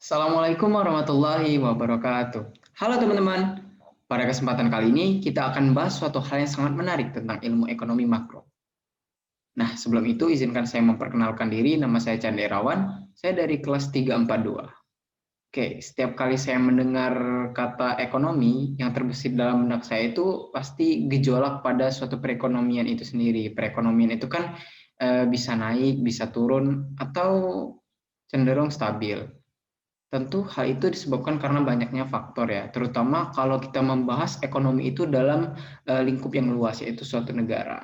Assalamualaikum warahmatullahi wabarakatuh. Halo teman-teman, pada kesempatan kali ini kita akan bahas suatu hal yang sangat menarik tentang ilmu ekonomi makro. Nah, sebelum itu izinkan saya memperkenalkan diri, nama saya Chandra Irawan, saya dari kelas 342. Oke, setiap kali saya mendengar kata ekonomi, yang terbesit dalam benak saya itu pasti gejolak pada suatu perekonomian itu sendiri. Perekonomian itu kan bisa naik, bisa turun, atau cenderung stabil. Tentu hal itu disebabkan karena banyaknya faktor ya, terutama kalau kita membahas ekonomi itu dalam lingkup yang luas, yaitu suatu negara.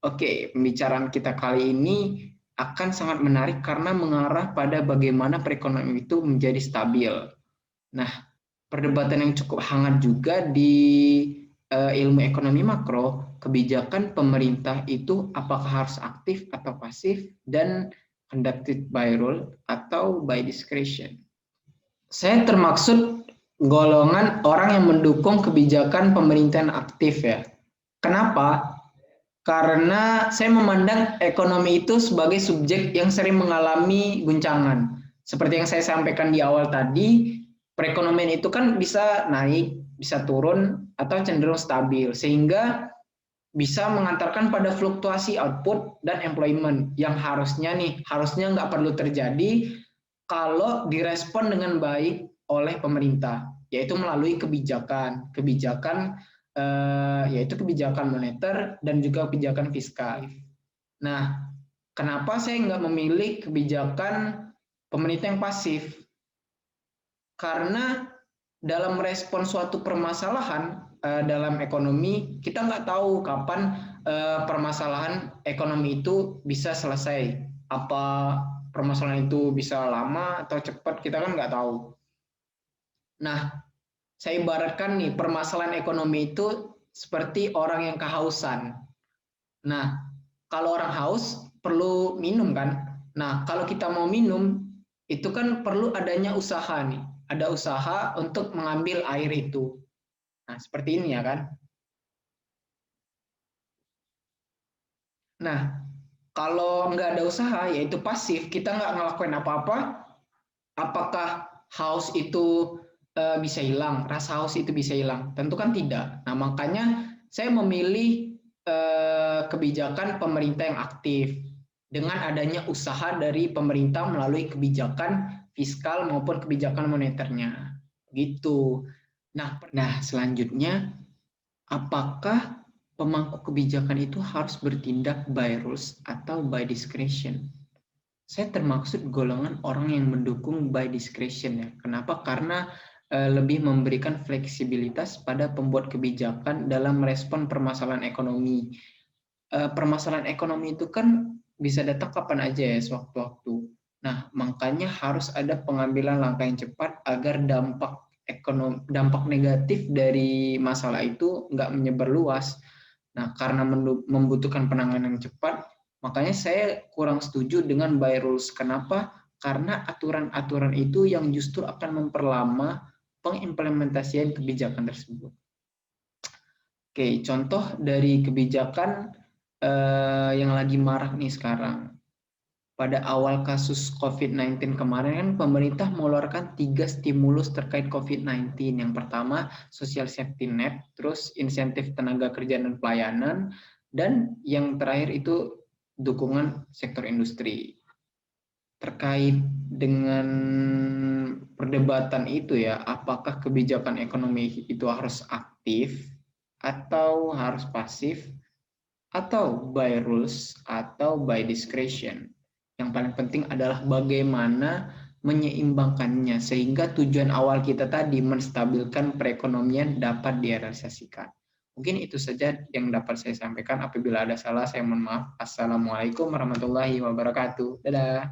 Oke, pembicaraan kita kali ini akan sangat menarik karena mengarah pada bagaimana perekonomian itu menjadi stabil. Nah, perdebatan yang cukup hangat juga di ilmu ekonomi makro, kebijakan pemerintah itu apakah harus aktif atau pasif, dan conducted by rule atau by discretion. Saya termaksud golongan orang yang mendukung kebijakan pemerintahan aktif ya. Kenapa? Karena saya memandang ekonomi itu sebagai subjek yang sering mengalami guncangan. Seperti yang saya sampaikan di awal tadi, perekonomian itu kan bisa naik, bisa turun, atau cenderung stabil. Sehingga bisa mengantarkan pada fluktuasi output dan employment yang harusnya nggak perlu terjadi kalau direspon dengan baik oleh pemerintah, yaitu melalui yaitu kebijakan moneter dan juga kebijakan fiskal. Nah, kenapa saya nggak memilih kebijakan pemerintah yang pasif? Karena dalam merespon suatu permasalahan dalam ekonomi, kita nggak tahu kapan permasalahan ekonomi itu bisa selesai. Apa permasalahan itu bisa lama atau cepat, kita kan nggak tahu. Nah, saya ibaratkan nih, permasalahan ekonomi itu seperti orang yang kehausan. Nah, kalau orang haus perlu minum kan? Nah, kalau kita mau minum, itu kan perlu adanya usaha nih. Ada usaha untuk mengambil air itu. Nah, seperti ini ya kan? Nah, kalau nggak ada usaha, yaitu pasif, kita nggak ngelakuin apa-apa, apakah haus itu bisa hilang, rasa haus itu bisa hilang? Tentu kan tidak. Nah, makanya saya memilih kebijakan pemerintah yang aktif dengan adanya usaha dari pemerintah melalui kebijakan fiskal maupun kebijakan moneternya. Gitu. Nah, selanjutnya, apakah pemangku kebijakan itu harus bertindak by rules atau by discretion? Saya termaksud golongan orang yang mendukung by discretion ya. Kenapa? Karena lebih memberikan fleksibilitas pada pembuat kebijakan dalam merespon permasalahan ekonomi. Permasalahan ekonomi itu kan bisa datang kapan aja ya, sewaktu-waktu. Nah, makanya harus ada pengambilan langkah yang cepat agar dampak negatif dari masalah itu nggak menyebar luas. Nah, karena membutuhkan penanganan yang cepat, makanya saya kurang setuju dengan by rules. Kenapa? Karena aturan-aturan itu yang justru akan memperlama pengimplementasian kebijakan tersebut. Oke, contoh dari kebijakan yang lagi marak nih sekarang. Pada awal kasus COVID-19 kemarin kan pemerintah mengeluarkan 3 stimulus terkait COVID-19. Yang pertama, social safety net, terus insentif tenaga kerja dan pelayanan, dan yang terakhir itu dukungan sektor industri. Terkait dengan perdebatan itu ya, apakah kebijakan ekonomi itu harus aktif atau harus pasif, atau by rules atau by discretion. Yang paling penting adalah bagaimana menyeimbangkannya sehingga tujuan awal kita tadi menstabilkan perekonomian dapat direalisasikan. Mungkin itu saja yang dapat saya sampaikan. Apabila ada salah, saya mohon maaf. Assalamualaikum warahmatullahi wabarakatuh. Dadah.